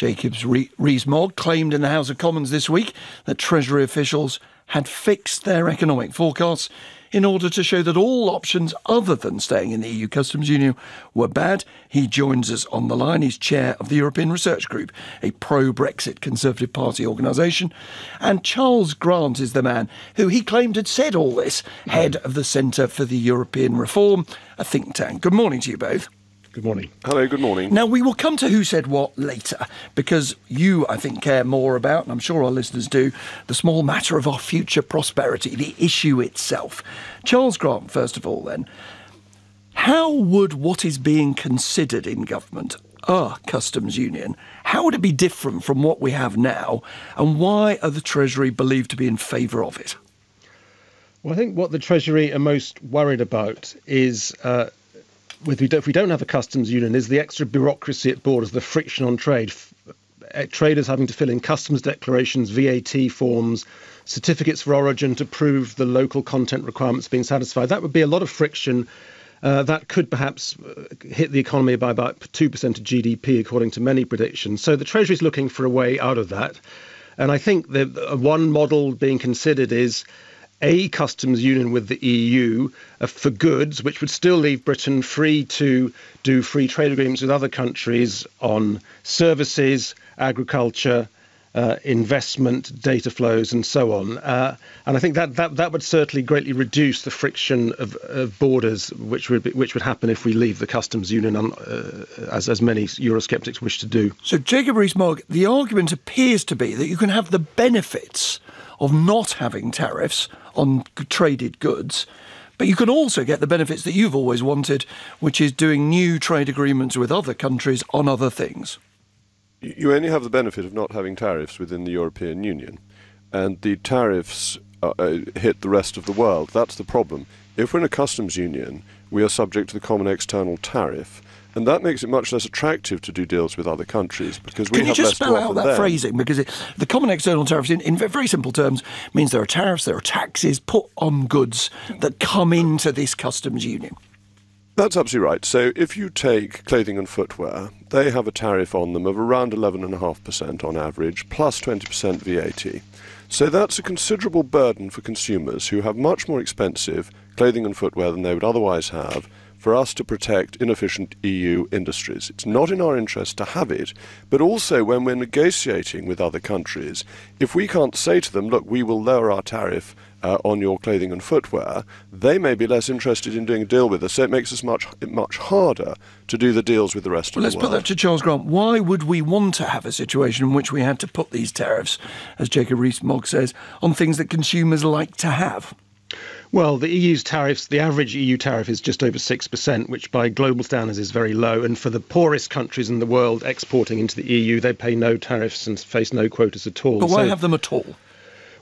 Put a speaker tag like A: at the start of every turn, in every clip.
A: Jacob's Rees-Mogg claimed in the House of Commons this week that Treasury officials had fixed their economic forecasts in order to show that all options other than staying in the EU customs union were bad. He joins us on the line. He's chair of the European Research Group, a pro-Brexit Conservative Party organisation. And Charles Grant is the man who he claimed had said all this, head of the Centre for the European Reform, a think tank. Good morning to you both.
B: Good morning.
C: Hello, good morning.
A: Now, we will come to who said what later, because you, I think, care more about, and I'm sure our listeners do, the small matter of our future prosperity, the issue itself. Charles Grant, first of all, then, how would what is being considered in government, our customs union, how would it be different from what we have now, and why are the Treasury believed to be in favour of it?
B: Well, I think what the Treasury are most worried about is if we don't have a customs union, is the extra bureaucracy at borders, the friction on trade, traders having to fill in customs declarations, VAT forms, certificates for origin to prove the local content requirements being satisfied. That would be a lot of friction that could perhaps hit the economy by about 2% of GDP, according to many predictions. So the Treasury is looking for a way out of that. And I think the one model being considered is a customs union with the EU for goods, which would still leave Britain free to do free trade agreements with other countries on services, agriculture, investment, data flows, and so on. And I think that would certainly greatly reduce the friction of borders, which would happen if we leave the customs union, as many Eurosceptics wish to do.
A: So, Jacob Rees-Mogg, the argument appears to be that you can have the benefits of not having tariffs on traded goods, but you can also get the benefits that you've always wanted, which is doing new trade agreements with other countries on other things.
C: You only have the benefit of not having tariffs within the European Union, and the tariffs hit the rest of the world. That's the problem. If we're in a customs union, we are subject to the common external tariff, and that makes it much less attractive to do deals with other countries because we have less to offer them. Can you just spell out that
A: phrasing? Because the common external tariffs, in very simple terms, means there are tariffs, there are taxes put on goods that come into this customs union.
C: That's absolutely right. So if you take clothing and footwear, they have a tariff on them of around 11.5% on average, plus 20% VAT. So that's a considerable burden for consumers who have much more expensive clothing and footwear than they would otherwise have, for us to protect inefficient EU industries. It's not in our interest to have it, but also when we're negotiating with other countries, if we can't say to them, look, we will lower our tariff on your clothing and footwear, they may be less interested in doing a deal with us, so it makes us much harder to do the deals with the rest of the world.
A: Let's put that to Charles Grant. Why would we want to have a situation in which we had to put these tariffs, as Jacob Rees-Mogg says, on things that consumers like to have?
B: Well, the EU's tariffs, the average EU tariff is just over 6%, which by global standards is very low. And for the poorest countries in the world exporting into the EU, they pay no tariffs and face no quotas at all.
A: But why have them at all?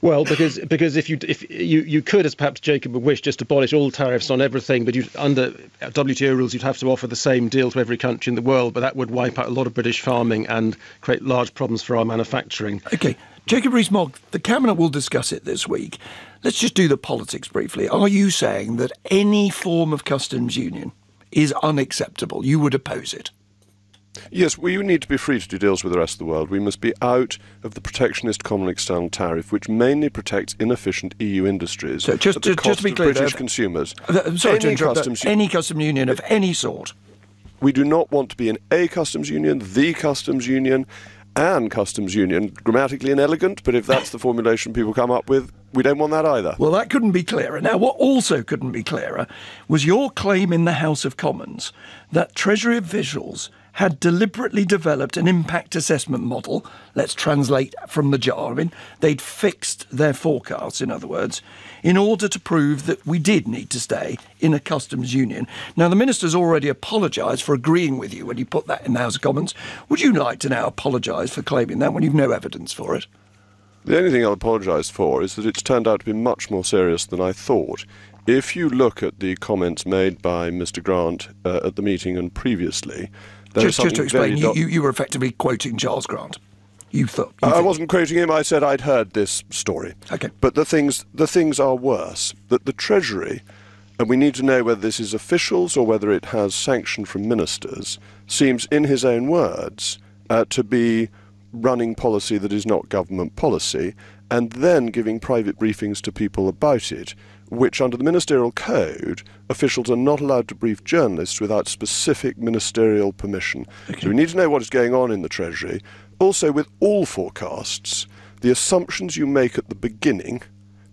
B: Well, because if you could, as perhaps Jacob would wish, just abolish all tariffs on everything, but under WTO rules you'd have to offer the same deal to every country in the world, but that would wipe out a lot of British farming and create large problems for our manufacturing.
A: OK, Jacob Rees-Mogg, the Cabinet will discuss it this week. Let's just do the politics briefly. Are you saying that any form of customs union is unacceptable? You would oppose it?
C: Yes, we need to be free to do deals with the rest of the world. We must be out of the protectionist common external tariff, which mainly protects inefficient EU industries
A: so just to be clear,
C: British consumers.
A: I'm sorry to interrupt. Any customs union of any sort.
C: We do not want to be in a customs union, the customs union, and customs union. Grammatically inelegant, but if that's the formulation people come up with, we don't want that either.
A: Well, that couldn't be clearer. Now, what also couldn't be clearer was your claim in the House of Commons that Treasury officials had deliberately developed an impact assessment model. Let's translate from the jar. I mean, they'd fixed their forecasts, in other words, in order to prove that we did need to stay in a customs union. Now, the minister's already apologised for agreeing with you when you put that in the House of Commons. Would you like to now apologise for claiming that when you've no evidence for it?
C: The only thing I'll apologise for is that it's turned out to be much more serious than I thought. If you look at the comments made by Mr. Grant at the meeting and previously,
A: just to explain, you were effectively quoting Charles Grant.
C: I wasn't quoting him. I said I'd heard this story.
A: Okay.
C: But the things are worse. That the Treasury, and we need to know whether this is officials or whether it has sanction from ministers, seems, in his own words, to be running policy that is not government policy, and then giving private briefings to people about it, which under the ministerial code, officials are not allowed to brief journalists without specific ministerial permission. Okay. So we need to know what is going on in the Treasury. Also, with all forecasts, the assumptions you make at the beginning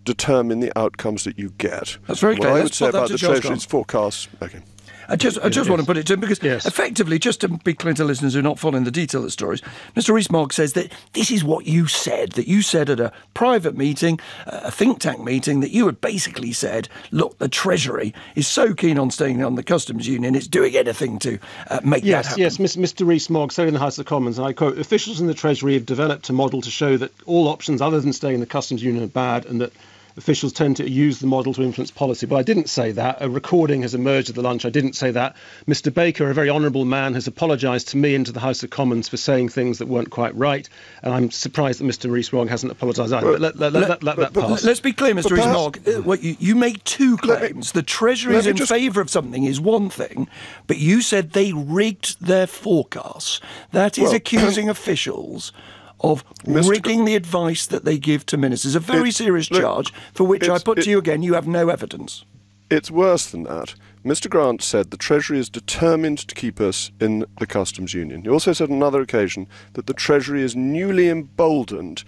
C: determine the outcomes that you get.
A: That's very clear.
C: What I would say about the Treasury's forecasts... Okay.
A: I just want to put it to him because effectively, just to be clear to listeners who are not following the detail of the stories, Mr. Rees-Mogg says that this is what you said, that you said at a private meeting, a think tank meeting, that you had basically said, look, the Treasury is so keen on staying on the customs union, it's doing anything to make that happen.
B: Yes, Mr. Rees-Mogg said in the House of Commons, and I quote, officials in the Treasury have developed a model to show that all options other than staying in the customs union are bad and that officials tend to use the model to influence policy. But I didn't say that. A recording has emerged at the lunch. I didn't say that. Mr. Baker, a very honourable man, has apologised to me and to the House of Commons for saying things that weren't quite right. And I'm surprised that Mr. Rees-Mogg hasn't apologised either. But let that pass.
A: Let's be clear, Mr. Rees-Mogg. You made two claims. The Treasury is in favour of something is one thing, but you said they rigged their forecasts. That is accusing officials of rigging the advice that they give to ministers. A very serious charge for which I put to you again, you have no evidence.
C: It's worse than that. Mr. Grant said the Treasury is determined to keep us in the customs union. He also said on another occasion that the Treasury is newly emboldened.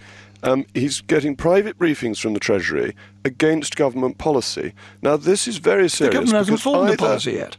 C: He's getting private briefings from the Treasury against government policy. Now, this is very serious.
A: The government hasn't formed a policy yet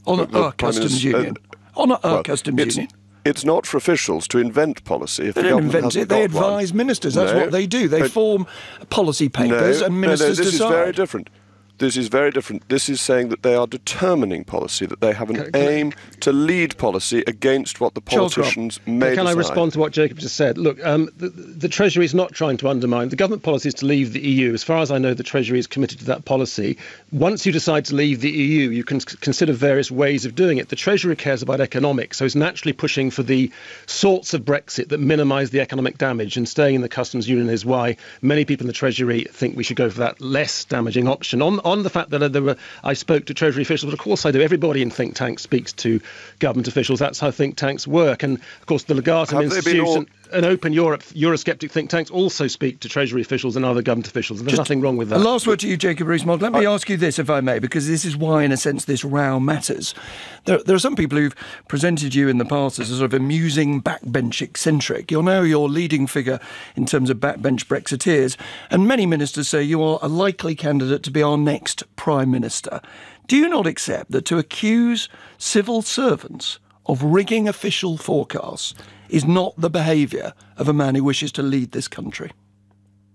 A: on our customs union. On our customs union.
C: It's not for officials to invent policy. If
A: they don't invent it, they advise ministers. That's what they do. They form policy papers and ministers decide.
C: This is very different. This is very different. This is saying that they are determining policy, that they have an aim to lead policy against what the politicians may decide.
B: Can I respond to what Jacob just said? Look, the Treasury is not trying to undermine. The government policy is to leave the EU. As far as I know, the Treasury is committed to that policy. Once you decide to leave the EU, you can consider various ways of doing it. The Treasury cares about economics, so it's naturally pushing for the sorts of Brexit that minimise the economic damage, and staying in the customs union is why many people in the Treasury think we should go for that less damaging option. On the fact that I spoke to Treasury officials, but of course I do. Everybody in think tanks speaks to government officials. That's how think tanks work. And of course the Legatum Institute and Open Europe, Eurosceptic think tanks also speak to Treasury officials and other government officials. And there's nothing wrong with that.
A: A last word to you, Jacob Rees-Mogg. Let me ask you this, if I may, because this is why, in a sense, this row matters. There are some people who've presented you in the past as a sort of amusing backbench eccentric. You're now your leading figure in terms of backbench Brexiteers, and many ministers say you are a likely candidate to be our next Prime Minister. Do you not accept that to accuse civil servants of rigging official forecasts is not the behaviour of a man who wishes to lead this country?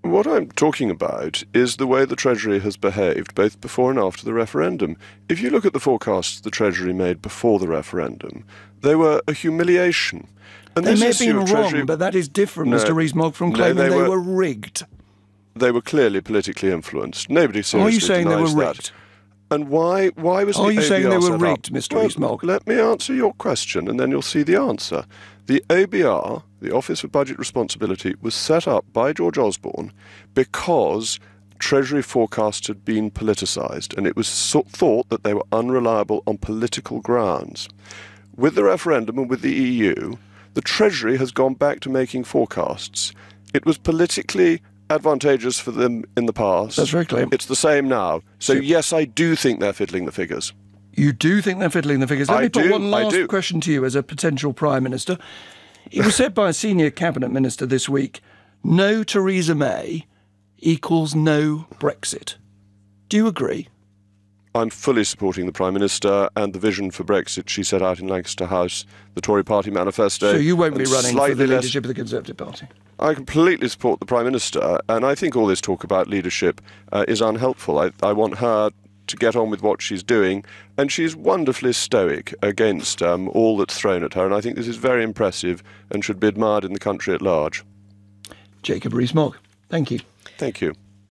C: What I'm talking about is the way the Treasury has behaved both before and after the referendum. If you look at the forecasts the Treasury made before the referendum, they were a humiliation. And
A: they may have been wrong, but that is different, Mr. Rees-Mogg, from claiming they were rigged.
C: They were clearly politically influenced. Nobody seriously denies that. Are you saying they were rigged? And why was the ABR
A: Are you saying they were rigged,
C: up?
A: Mr. Rees-Mogg?
C: Let me answer your question, and then you'll see the answer. The ABR, the Office of Budget Responsibility, was set up by George Osborne because Treasury forecasts had been politicised, and it was thought that they were unreliable on political grounds. With the referendum and with the EU, the Treasury has gone back to making forecasts. It was politically advantageous for them in the past.
A: That's very clear.
C: It's the same now. So yes, I do think they're fiddling the figures.
A: You do think they're fiddling the figures? Let me put one last question to you as a potential Prime Minister. It was said by a senior cabinet minister this week, no Theresa May equals no Brexit. Do you agree?
C: I'm fully supporting the Prime Minister and the vision for Brexit she set out in Lancaster House, the Tory Party manifesto.
A: So you won't be running for the leadership of the Conservative Party?
C: I completely support the Prime Minister, and I think all this talk about leadership is unhelpful. I want her to get on with what she's doing, and she's wonderfully stoic against all that's thrown at her, and I think this is very impressive and should be admired in the country at large.
A: Jacob Rees-Mogg, thank you.
C: Thank you.